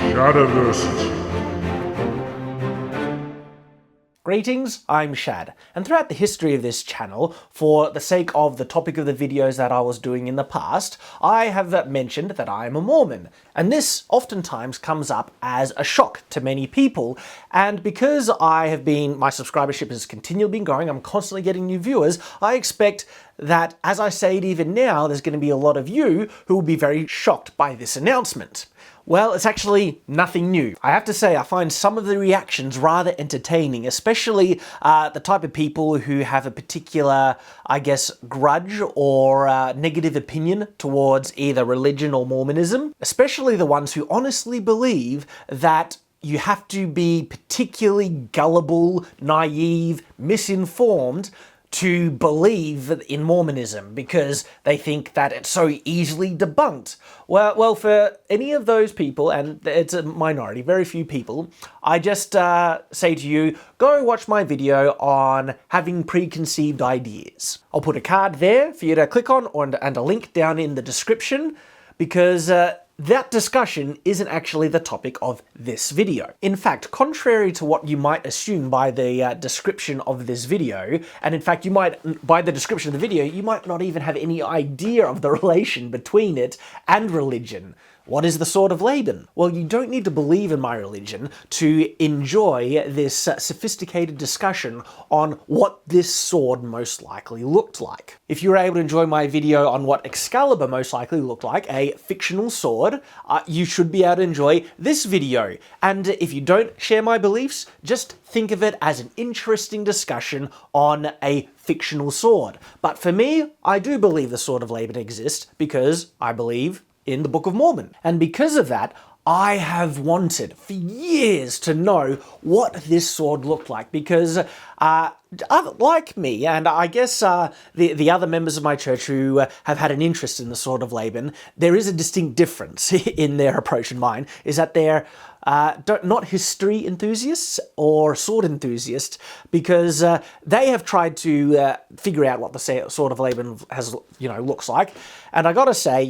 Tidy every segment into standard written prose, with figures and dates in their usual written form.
Shadiversity. Greetings, I'm Shad, and throughout the history of this channel, for the sake of the topic of the videos that I was doing in the past, I have mentioned that I am a Mormon, and this oftentimes comes up as a shock to many people, and because my subscribership has continually been growing, I'm constantly getting new viewers, I expect that, as I say it even now, there's going to be a lot of you who will be very shocked by this announcement. Well, it's actually nothing new. I have to say, I find some of the reactions rather entertaining, especially the type of people who have a particular, grudge or negative opinion towards either religion or Mormonism, especially the ones who honestly believe that you have to be particularly gullible, naive, misinformed to believe in Mormonism because they think that it's so easily debunked. Well, for any of those people, and it's a minority, very few people, I just say to you, go watch my video on having preconceived ideas. I'll put a card there for you to click on and a link down in the description because that discussion isn't actually the topic of this video. In fact, contrary to what you might assume by the description of this video, and in fact by the description of the video, you might not even have any idea of the relation between it and religion. What is the Sword of Laban? Well, you don't need to believe in my religion to enjoy this sophisticated discussion on what this sword most likely looked like. If you were able to enjoy my video on what Excalibur most likely looked like, a fictional sword, you should be able to enjoy this video. And if you don't share my beliefs, just think of it as an interesting discussion on a fictional sword. But for me, I do believe the Sword of Laban exists because I believe in the Book of Mormon. And because of that, I have wanted for years to know what this sword looked like because like me, and I guess the other members of my church who have had an interest in the Sword of Laban, there is a distinct difference in their approach and mine, is that they're not history enthusiasts or sword enthusiasts because they have tried to figure out what the Sword of Laban looks like. And I gotta say,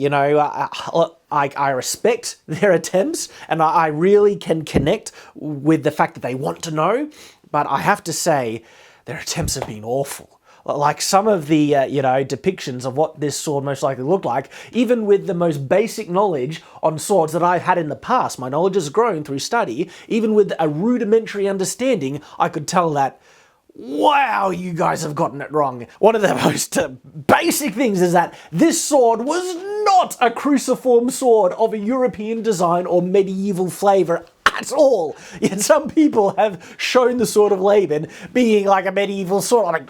I respect their attempts and I really can connect with the fact that they want to know, but I have to say their attempts have been awful. Like some of the, depictions of what this sword most likely looked like, even with the most basic knowledge on swords that I've had in the past, my knowledge has grown through study, even with a rudimentary understanding, I could tell that, wow, you guys have gotten it wrong. One of the most basic things is that this sword was not a cruciform sword of a European design or medieval flavor at all. Yet some people have shown the Sword of Laban being like a medieval sword. I'm like,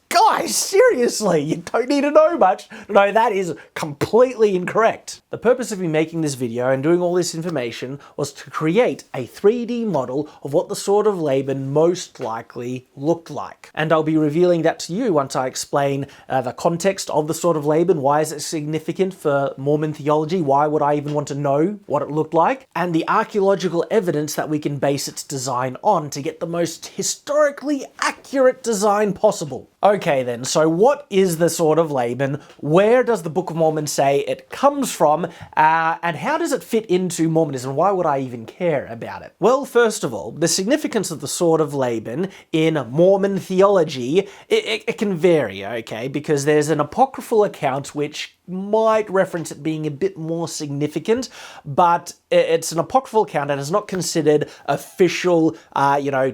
guys, seriously, you don't need to know much. No, that is completely incorrect. The purpose of me making this video and doing all this information was to create a 3D model of what the Sword of Laban most likely looked like. And I'll be revealing that to you once I explain the context of the Sword of Laban, why is it significant for Mormon theology, why would I even want to know what it looked like, and the archaeological evidence that we can base its design on to get the most historically accurate design possible. Okay then, so what is the Sword of Laban? Where does the Book of Mormon say it comes from? And how does it fit into Mormonism? Why would I even care about it? Well, first of all, the significance of the Sword of Laban in Mormon theology, it can vary, okay? Because there's an apocryphal account which might reference it being a bit more significant, but it's an apocryphal account and is not considered official,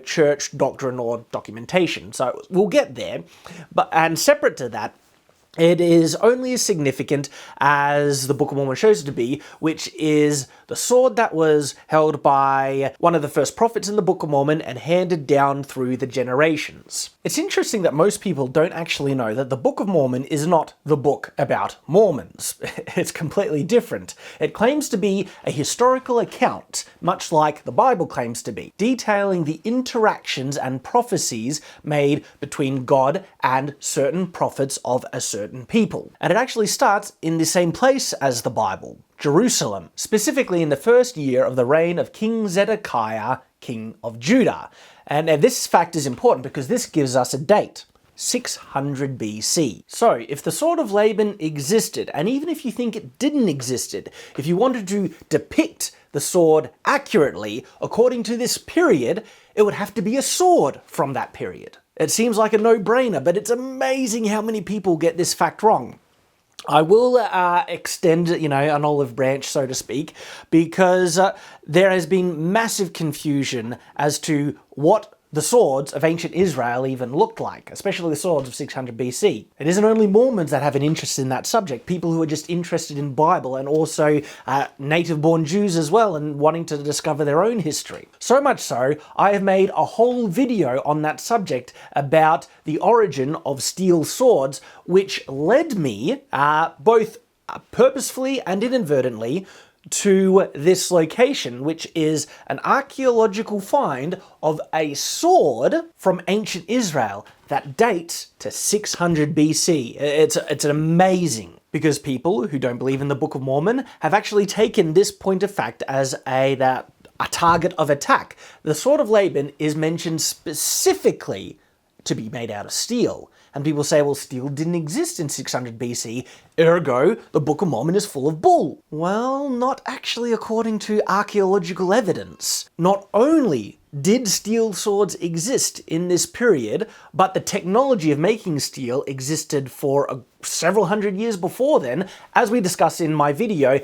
church doctrine or documentation. So we'll get there. And separate to that, it is only as significant as the Book of Mormon shows it to be, which is the sword that was held by one of the first prophets in the Book of Mormon and handed down through the generations. It's interesting that most people don't actually know that the Book of Mormon is not the book about Mormons. It's completely different. It claims to be a historical account, much like the Bible claims to be, detailing the interactions and prophecies made between God and certain prophets of a certain people. And it actually starts in the same place as the Bible, Jerusalem, specifically in the first year of the reign of King Zedekiah, king of Judah. And this fact is important because this gives us a date. 600 BC. So, if the Sword of Laban existed, and even if you think it didn't exist, if you wanted to depict the sword accurately, according to this period, it would have to be a sword from that period. It seems like a no-brainer, but it's amazing how many people get this fact wrong. I will extend, an olive branch, so to speak, because there has been massive confusion as to what the swords of ancient Israel even looked like, especially the swords of 600 BC. It isn't only Mormons that have an interest in that subject, people who are just interested in Bible, and also native-born Jews as well, and wanting to discover their own history. So much so, I have made a whole video on that subject about the origin of steel swords, which led me, both purposefully and inadvertently, to this location, which is an archaeological find of a sword from ancient Israel that dates to 600 BC. It's amazing, because people who don't believe in the Book of Mormon have actually taken this point of fact as a target of attack. The Sword of Laban is mentioned specifically to be made out of steel. And people say, well, steel didn't exist in 600 BC, ergo, the Book of Mormon is full of bull. Well, not actually according to archaeological evidence. Not only did steel swords exist in this period, but the technology of making steel existed for several hundred years before then, as we discuss in my video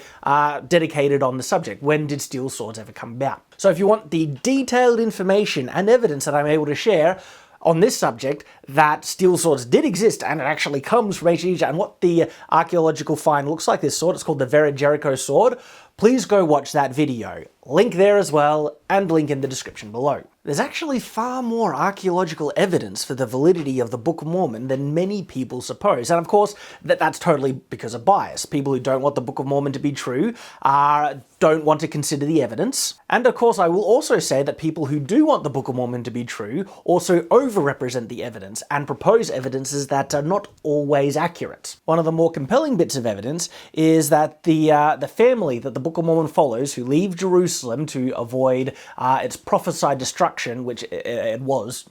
dedicated on the subject, when did steel swords ever come about? So if you want the detailed information and evidence that I'm able to share on this subject, that steel swords did exist and it actually comes from ancient Egypt, and what the archaeological find looks like, this sword, it's called the Vera Jericho sword, please go watch that video. Link there as well, and link in the description below. There's actually far more archaeological evidence for the validity of the Book of Mormon than many people suppose. And of course, that's totally because of bias. People who don't want the Book of Mormon to be true don't want to consider the evidence. And of course, I will also say that people who do want the Book of Mormon to be true also overrepresent the evidence and propose evidences that are not always accurate. One of the more compelling bits of evidence is that the family that the Book of Mormon follows, who leave Jerusalem to avoid its prophesied destruction, which it was,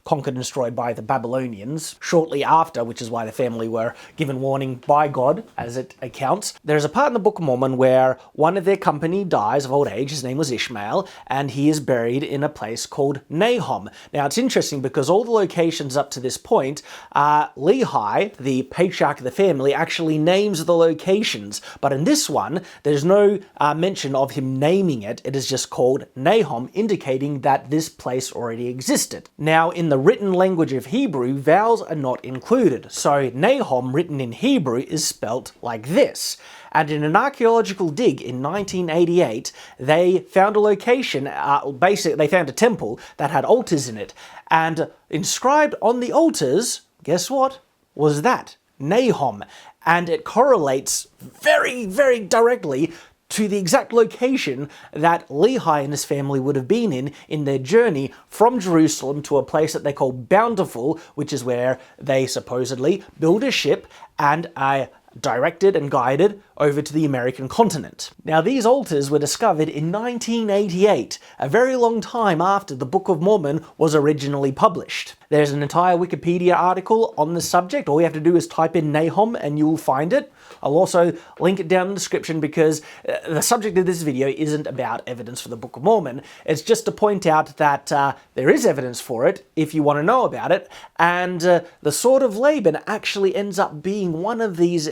conquered and destroyed by the Babylonians shortly after, which is why the family were given warning by God, as it accounts. There's a part in the Book of Mormon where one of their company dies of old age. His name was Ishmael, and he is buried in a place called Nahom. Now, it's interesting because all the locations up to this point, Lehi, the patriarch of the family, actually names the locations, but in this one, there's no mention of him naming it. It is just called Nahom, indicating that this place already existed. Now, in the written language of Hebrew, vowels are not included, so Nahom, written in Hebrew, is spelt like this. And in an archaeological dig in 1988, they found a location, basically they found a temple that had altars in it, and inscribed on the altars, guess what, was that, Nahom. And it correlates very, very directly to the exact location that Lehi and his family would have been in their journey from Jerusalem to a place that they call Bountiful, which is where they supposedly built a ship and directed and guided over to the American continent. Now, these altars were discovered in 1988, a very long time after the Book of Mormon was originally published. There's an entire Wikipedia article on the subject. All you have to do is type in Nahom and you'll find it. I'll also link it down in the description, because the subject of this video isn't about evidence for the Book of Mormon. It's just to point out that there is evidence for it if you want to know about it, and the Sword of Laban actually ends up being one of these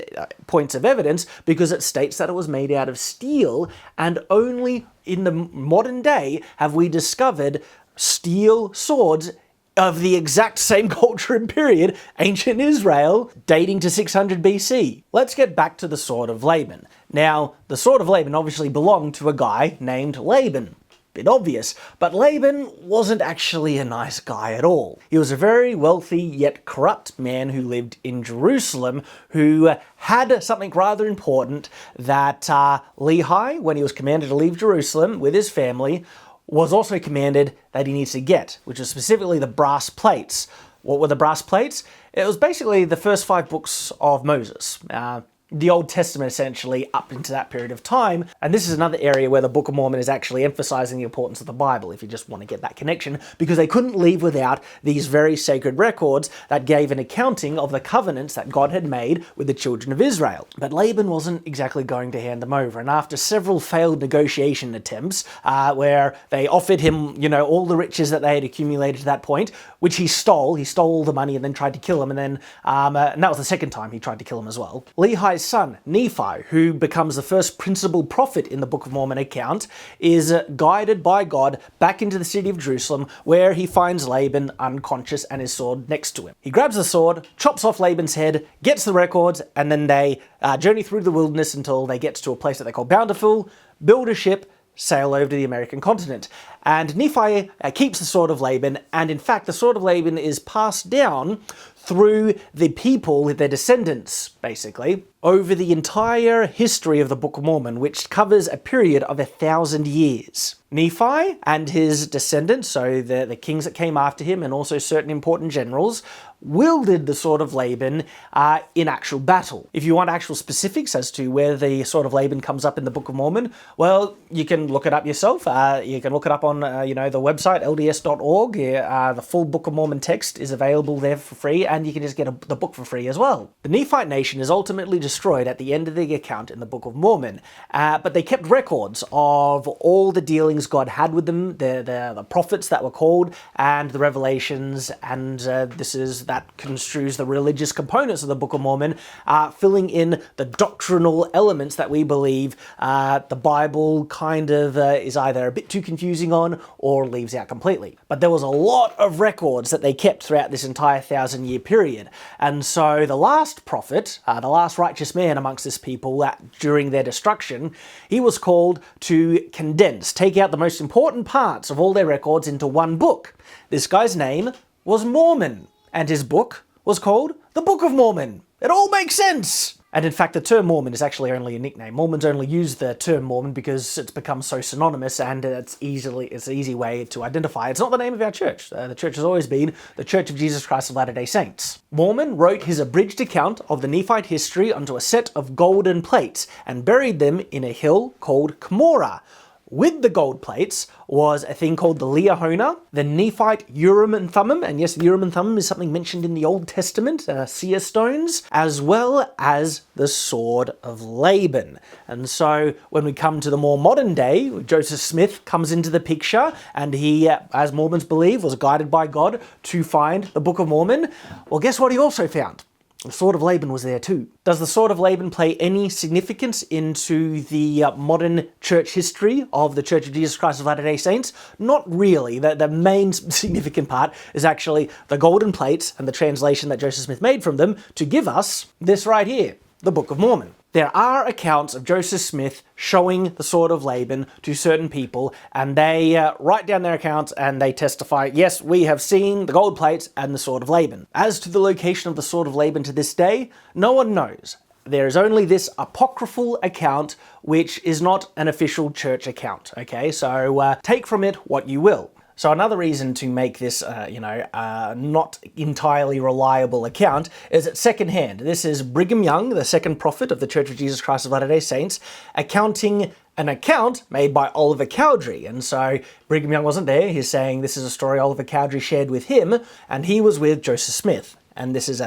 points of evidence, because it states that it was made out of steel, and only in the modern day have we discovered steel swords of the exact same culture and period, ancient Israel, dating to 600 BC. Let's get back to the Sword of Laban. Now, the Sword of Laban obviously belonged to a guy named Laban. Bit obvious, but Laban wasn't actually a nice guy at all. He was a very wealthy yet corrupt man who lived in Jerusalem, who had something rather important that Lehi, when he was commanded to leave Jerusalem with his family, was also commanded that he needs to get, which was specifically the brass plates. What were the brass plates? It was basically the first 5 books of Moses. the Old Testament essentially up into that period of time. And this is another area where the Book of Mormon is actually emphasizing the importance of the Bible, if you just want to get that connection, because they couldn't leave without these very sacred records that gave an accounting of the covenants that God had made with the children of Israel. But Laban wasn't exactly going to hand them over, and after several failed negotiation attempts, where they offered him, all the riches that they had accumulated to that point, which he stole all the money and then tried to kill him, and then, and that was the second time he tried to kill him as well. Lehi's son, Nephi, who becomes the first principal prophet in the Book of Mormon account, is guided by God back into the city of Jerusalem, where he finds Laban unconscious and his sword next to him. He grabs the sword, chops off Laban's head, gets the records, and then they journey through the wilderness until they get to a place that they call Bountiful, build a ship, sail over to the American continent. And Nephi keeps the Sword of Laban, and in fact the Sword of Laban is passed down through the people, their descendants, basically, over the entire history of the Book of Mormon, which covers a period of 1,000 years. Nephi and his descendants, so the kings that came after him and also certain important generals, wielded the Sword of Laban in actual battle. If you want actual specifics as to where the Sword of Laban comes up in the Book of Mormon, well, you can look it up yourself. You can look it up on the website, lds.org. The full Book of Mormon text is available there for free, and you can just get the book for free as well. The Nephite nation is ultimately destroyed at the end of the account in the Book of Mormon, but they kept records of all the dealings God had with them, the prophets that were called, and the revelations, and that construes the religious components of the Book of Mormon, filling in the doctrinal elements that we believe the Bible kind of is either a bit too confusing on or leaves out completely. But there was a lot of records that they kept throughout this entire 1,000-year period. And so the last prophet, the last righteous man amongst this people during their destruction, he was called to condense, take out the most important parts of all their records into one book. This guy's name was Mormon, and his book was called the Book of Mormon. It all makes sense! And in fact, the term Mormon is actually only a nickname. Mormons only use the term Mormon because it's become so synonymous, and it's an easy way to identify. It's not the name of our church. The church has always been the Church of Jesus Christ of Latter-day Saints. Mormon wrote his abridged account of the Nephite history onto a set of golden plates and buried them in a hill called Cumorah. With the gold plates was a thing called the Liahona, the Nephite Urim and Thummim, and yes, the Urim and Thummim is something mentioned in the Old Testament, seer stones, as well as the Sword of Laban. And so when we come to the more modern day, Joseph Smith comes into the picture, and he, as Mormons believe, was guided by God to find the Book of Mormon. Well, guess what he also found? The Sword of Laban was there too. Does the Sword of Laban play any significance into the modern church history of the Church of Jesus Christ of Latter-day Saints? Not really. The main significant part is actually the golden plates and the translation that Joseph Smith made from them to give us this right here, the Book of Mormon. There are accounts of Joseph Smith showing the Sword of Laban to certain people, and they write down their accounts and they testify, yes, we have seen the gold plates and the Sword of Laban. As to the location of the Sword of Laban to this day, no one knows. There is only this apocryphal account, which is not an official church account, okay? So take from it what you will. So another reason to make this, not entirely reliable account is it's secondhand. This is Brigham Young, the second prophet of the Church of Jesus Christ of Latter-day Saints, accounting an account made by Oliver Cowdery. And so Brigham Young wasn't there. He's saying this is a story Oliver Cowdery shared with him, and he was with Joseph Smith. And this is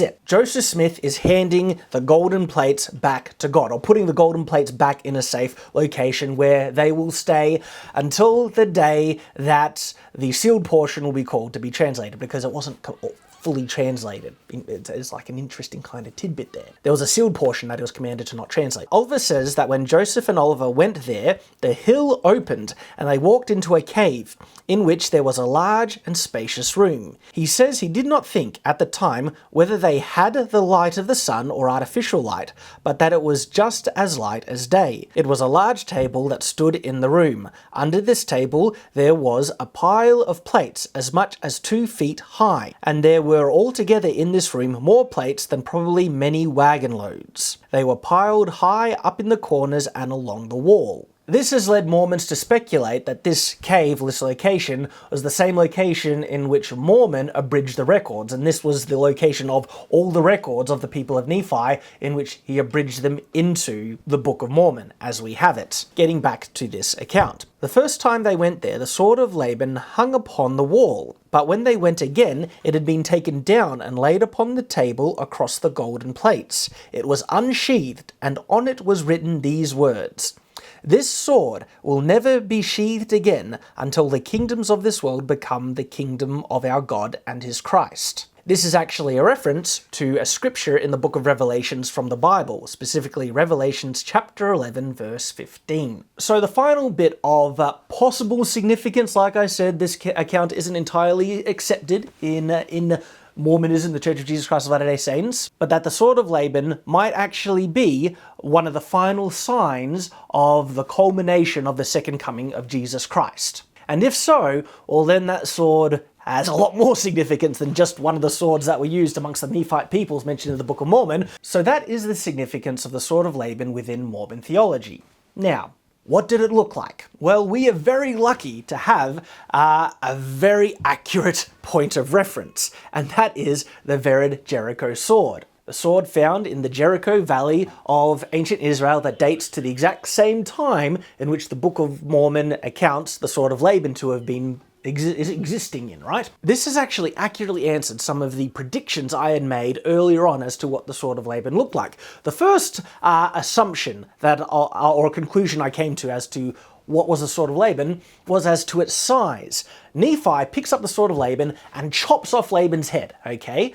it. Joseph Smith is handing the golden plates back to God, or putting the golden plates back in a safe location where they will stay until the day that the sealed portion will be called to be translated, because it wasn't fully translated. It's like an interesting kind of tidbit there. There was a sealed portion that he was commanded to not translate. Oliver says that when Joseph and Oliver went there, the hill opened and they walked into a cave in which there was a large and spacious room. He says he did not think at the time whether they had the light of the sun or artificial light, but that it was just as light as day. It was a large table that stood in the room. Under this table there was a pile of plates as much as 2 feet high, and there were altogether in this room more plates than probably many wagon loads. They were piled high up in the corners and along the wall. This has led Mormons to speculate that this cave, this location, was the same location in which Mormon abridged the records, and this was the location of all the records of the people of Nephi in which he abridged them into the Book of Mormon, as we have it. Getting back to this account. The first time they went there, the Sword of Laban hung upon the wall, but when they went again, it had been taken down and laid upon the table across the golden plates. It was unsheathed, and on it was written these words: "This sword will never be sheathed again until the kingdoms of this world become the kingdom of our God and his Christ." This is actually a reference to a scripture in the book of Revelations from the Bible, specifically Revelations chapter 11 verse 15. So the final bit of possible significance, like I said, this account isn't entirely accepted in Mormonism, the Church of Jesus Christ of Latter-day Saints, but that the Sword of Laban might actually be one of the final signs of the culmination of the second coming of Jesus Christ. And if so, well then that sword has a lot more significance than just one of the swords that were used amongst the Nephite peoples mentioned in the Book of Mormon. So that is the significance of the Sword of Laban within Mormon theology. Now, what did it look like? Well, we are very lucky to have a very accurate point of reference, and that is the Vered Jericho sword. The sword found in the Jericho Valley of ancient Israel that dates to the exact same time in which the Book of Mormon accounts the Sword of Laban to have been existing in, right? This has actually accurately answered some of the predictions I had made earlier on as to what the Sword of Laban looked like. The first assumption that, or conclusion I came to as to what was the Sword of Laban was as to its size. Nephi picks up the Sword of Laban and chops off Laban's head, okay?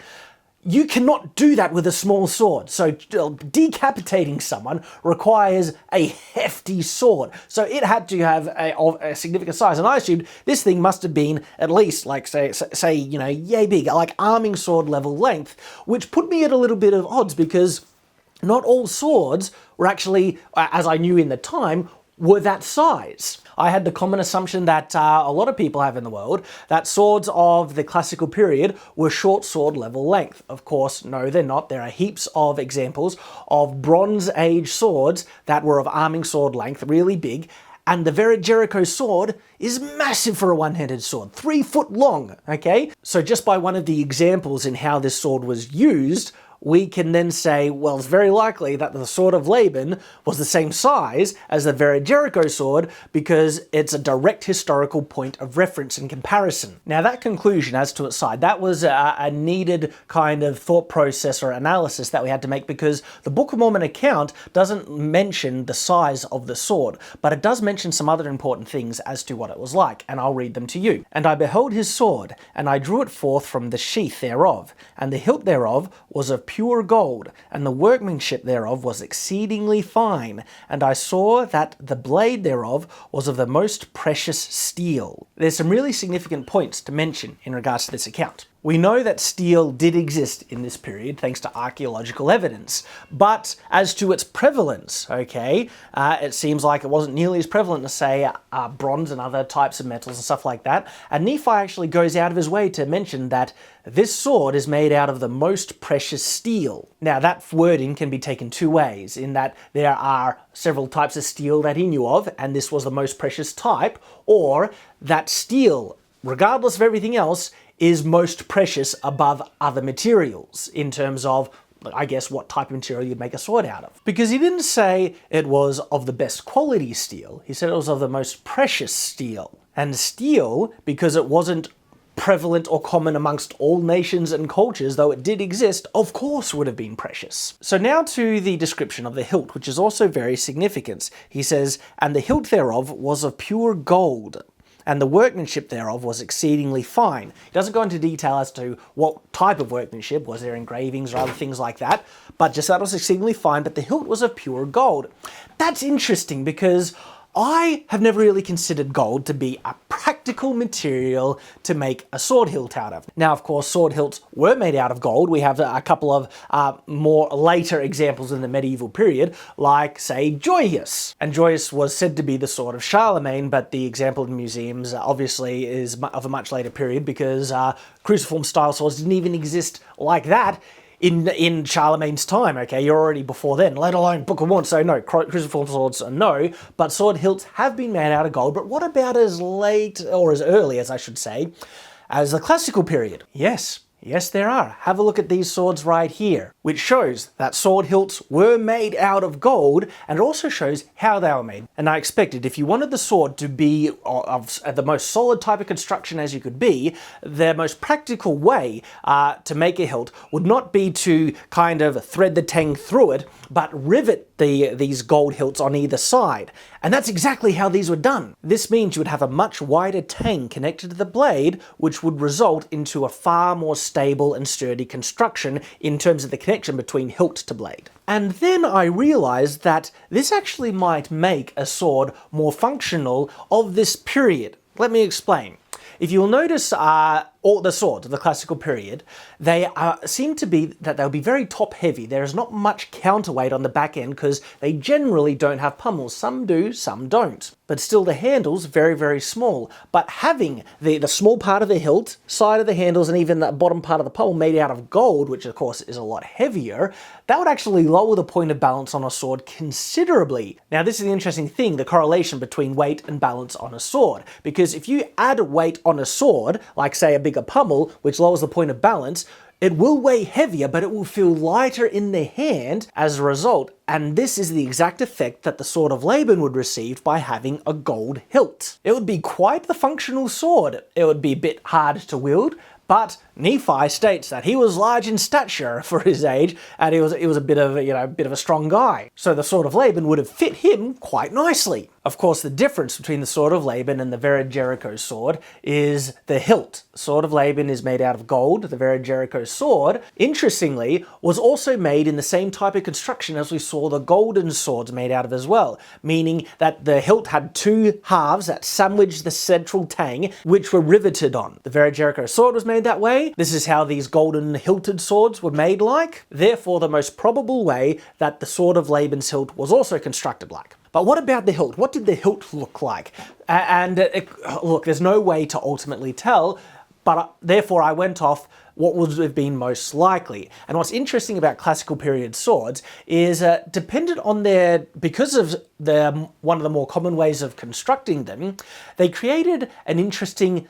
You cannot do that with a small sword, so decapitating someone requires a hefty sword. So it had to have a significant size, and I assumed this thing must have been at least, like, say, you know, yay big, like arming sword level length, which put me at a little bit of odds because not all swords were actually, as I knew in the time, were that size. I had the common assumption that a lot of people have in the world, that swords of the classical period were short sword level length. Of course, no, they're not. There are heaps of examples of Bronze Age swords that were of arming sword length, really big, and the Vered Jericho sword is massive for a one-handed sword, 3 foot long, okay? So just by one of the examples in how this sword was used, we can then say, well, it's very likely that the Sword of Laban was the same size as the Vered Jericho sword because it's a direct historical point of reference and comparison. Now that conclusion as to its size, that was a needed kind of thought process or analysis that we had to make because the Book of Mormon account doesn't mention the size of the sword, but it does mention some other important things as to what it was like, and I'll read them to you. "And I beheld his sword, and I drew it forth from the sheath thereof, and the hilt thereof was of pure gold, and the workmanship thereof was exceedingly fine, and I saw that the blade thereof was of the most precious steel." There's some really significant points to mention in regards to this account. We know that steel did exist in this period thanks to archaeological evidence, but as to its prevalence, okay, it seems like it wasn't nearly as prevalent as, say, bronze and other types of metals and stuff like that, and Nephi actually goes out of his way to mention that this sword is made out of the most precious steel. Now that wording can be taken two ways, in that there are several types of steel that he knew of, and this was the most precious type, or that steel, regardless of everything else, is most precious above other materials in terms of, I guess, what type of material you'd make a sword out of. Because he didn't say it was of the best quality steel, he said it was of the most precious steel. And steel, because it wasn't prevalent or common amongst all nations and cultures, though it did exist, of course would have been precious. So now to the description of the hilt, which is also very significant. He says, "And the hilt thereof was of pure gold, and the workmanship thereof was exceedingly fine." He doesn't go into detail as to what type of workmanship, was there engravings or other things like that, but just that it was exceedingly fine, but the hilt was of pure gold. That's interesting because I have never really considered gold to be a practical material to make a sword hilt out of. Now, of course, sword hilts were made out of gold. We have a couple of more later examples in the medieval period, like, say, Joyous. And Joyous was said to be the sword of Charlemagne, but the example in museums obviously is of a much later period because cruciform-style swords didn't even exist like that in Charlemagne's time, okay? You're already before then, let alone Book of Mormon. So no, cruciform swords, no. But sword hilts have been made out of gold. But what about as late, or as early, as I should say, as the classical period? Yes. Yes, there are. Have a look at these swords right here, which shows that sword hilts were made out of gold, and it also shows how they were made. And I expected, if you wanted the sword to be of the most solid type of construction as you could be, the most practical way to make a hilt would not be to kind of thread the tang through it, but rivet these gold hilts on either side. And that's exactly how these were done. This means you would have a much wider tang connected to the blade, which would result into a far more stable and sturdy construction in terms of the connection between hilt to blade. And then I realized that this actually might make a sword more functional of this period. Let me explain. If you'll notice all the swords of the classical period, they seem to be that they'll be very top heavy. There is not much counterweight on the back end because they generally don't have pummels. Some do, some don't. But still the handles very, very small. But having the small part of the hilt, side of the handles, and even the bottom part of the pummel made out of gold, which of course is a lot heavier, that would actually lower the point of balance on a sword considerably. Now this is the interesting thing, the correlation between weight and balance on a sword. Because if you add weight on a sword, like say a bigger pummel, which lowers the point of balance, it will weigh heavier, but it will feel lighter in the hand as a result. And this is the exact effect that the Sword of Laban would receive by having a gold hilt. It would be quite the functional sword. It would be a bit hard to wield, but Nephi states that he was large in stature for his age, and he was a bit of a strong guy. So the Sword of Laban would have fit him quite nicely. Of course, the difference between the Sword of Laban and the Vered Jericho sword is the hilt. Sword of Laban is made out of gold. The Vered Jericho sword, interestingly, was also made in the same type of construction as we saw the golden swords made out of as well, meaning that the hilt had two halves that sandwiched the central tang, which were riveted on. The Vered Jericho sword was made that way. This is how these golden hilted swords were made like. Therefore, the most probable way that the Sword of Laban's hilt was also constructed like. But what about the hilt? What did the hilt look like? Look, there's no way to ultimately tell, but therefore I went off what would have been most likely. And what's interesting about classical period swords is dependent on because of one of the more common ways of constructing them, they created an interesting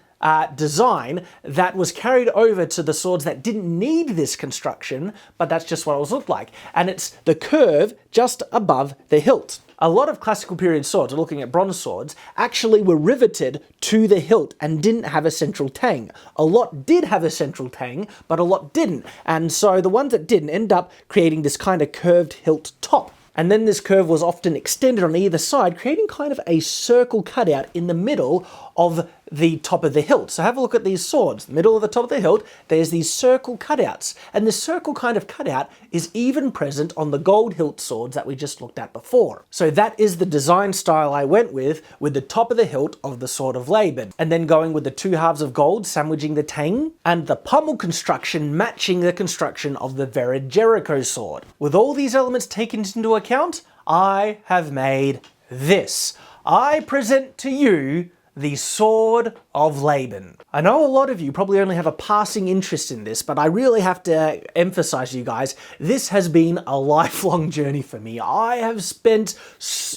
design that was carried over to the swords that didn't need this construction, but that's just what it was looked like. And it's the curve just above the hilt. A lot of classical period swords, looking at bronze swords, actually were riveted to the hilt and didn't have a central tang. A lot did have a central tang, but a lot didn't. And so the ones that didn't end up creating this kind of curved hilt top. And then this curve was often extended on either side, creating kind of a circle cutout in the middle of the top of the hilt. So have a look at these swords. The middle of the top of the hilt, there's these circle cutouts. And the circle kind of cutout is even present on the gold hilt swords that we just looked at before. So that is the design style I went with the top of the hilt of the Sword of Laban. And then going with the two halves of gold sandwiching the tang, and the pommel construction matching the construction of the Vered Jericho sword. With all these elements taken into account, I have made this. I present to you the Sword of Laban. I know a lot of you probably only have a passing interest in this, but I really have to emphasize to you guys, this has been a lifelong journey for me. I have spent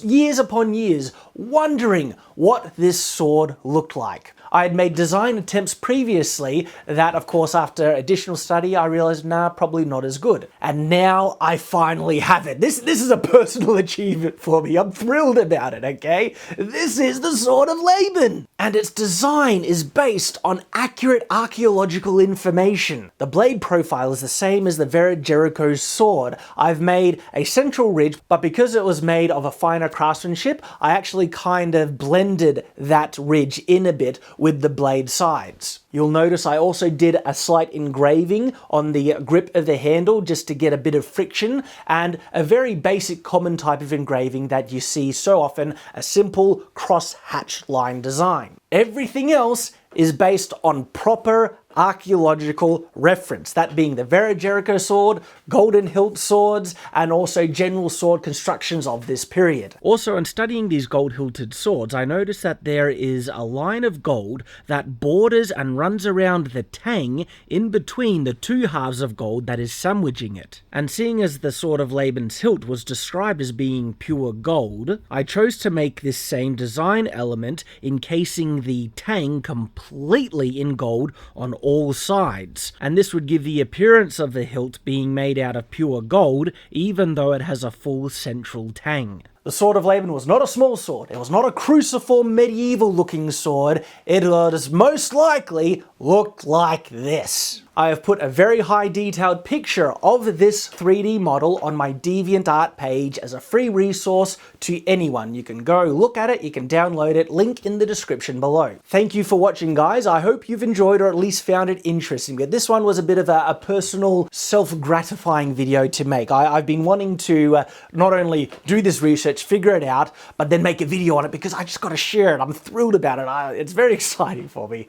years upon years wondering what this sword looked like. I had made design attempts previously that, of course, after additional study, I realized, nah, probably not as good. And now I finally have it. This is a personal achievement for me. I'm thrilled about it, okay? This is the Sword of Laban. And its design is based on accurate archaeological information. The blade profile is the same as the Vered Jericho sword. I've made a central ridge, but because it was made of a finer craftsmanship, I actually kind of blended that ridge in a bit with the blade sides. You'll notice I also did a slight engraving on the grip of the handle just to get a bit of friction, and a very basic common type of engraving that you see so often, a simple cross hatch line design. Everything else is based on proper archaeological reference, that being the Vera Jericho sword, golden hilt swords, and also general sword constructions of this period. Also, in studying these gold-hilted swords, I noticed that there is a line of gold that borders and runs around the tang in between the two halves of gold that is sandwiching it. And seeing as the Sword of Laban's hilt was described as being pure gold, I chose to make this same design element encasing the tang completely in gold on all sides, and this would give the appearance of the hilt being made out of pure gold, even though it has a full central tang. The Sword of Laban was not a small sword. It was not a cruciform medieval looking sword. It was most likely looked like this. I have put a very high detailed picture of this 3D model on my DeviantArt page as a free resource to anyone. You can go look at it, you can download it, link in the description below. Thank you for watching, guys. I hope you've enjoyed or at least found it interesting. This one was a bit of a personal, self-gratifying video to make. I've been wanting to not only do this research, figure it out, but then make a video on it because I just got to share it. I'm thrilled about it. It's very exciting for me.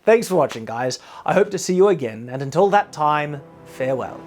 Thanks for watching, guys. I hope to see you again, and until that time, farewell.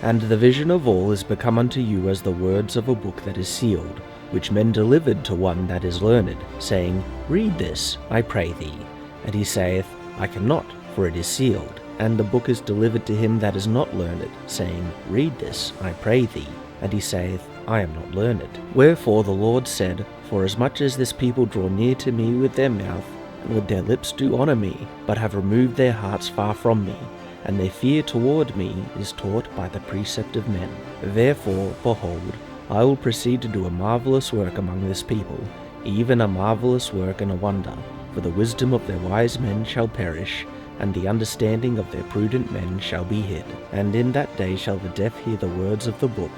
And the vision of all is become unto you as the words of a book that is sealed, which men delivered to one that is learned, saying, Read this, I pray thee. And he saith, I cannot, for it is sealed. And the book is delivered to him that is not learned, saying, Read this, I pray thee. And he saith, I am not learned. Wherefore the Lord said, Forasmuch as this people draw near to me with their mouth, and with their lips do honour me, but have removed their hearts far from me, and their fear toward me is taught by the precept of men. Therefore, behold, I will proceed to do a marvellous work among this people, even a marvellous work and a wonder. For the wisdom of their wise men shall perish, and the understanding of their prudent men shall be hid. And in that day shall the deaf hear the words of the book,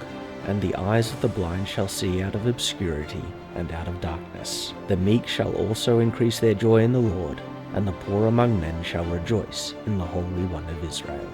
and the eyes of the blind shall see out of obscurity and out of darkness. The meek shall also increase their joy in the Lord, and the poor among men shall rejoice in the Holy One of Israel.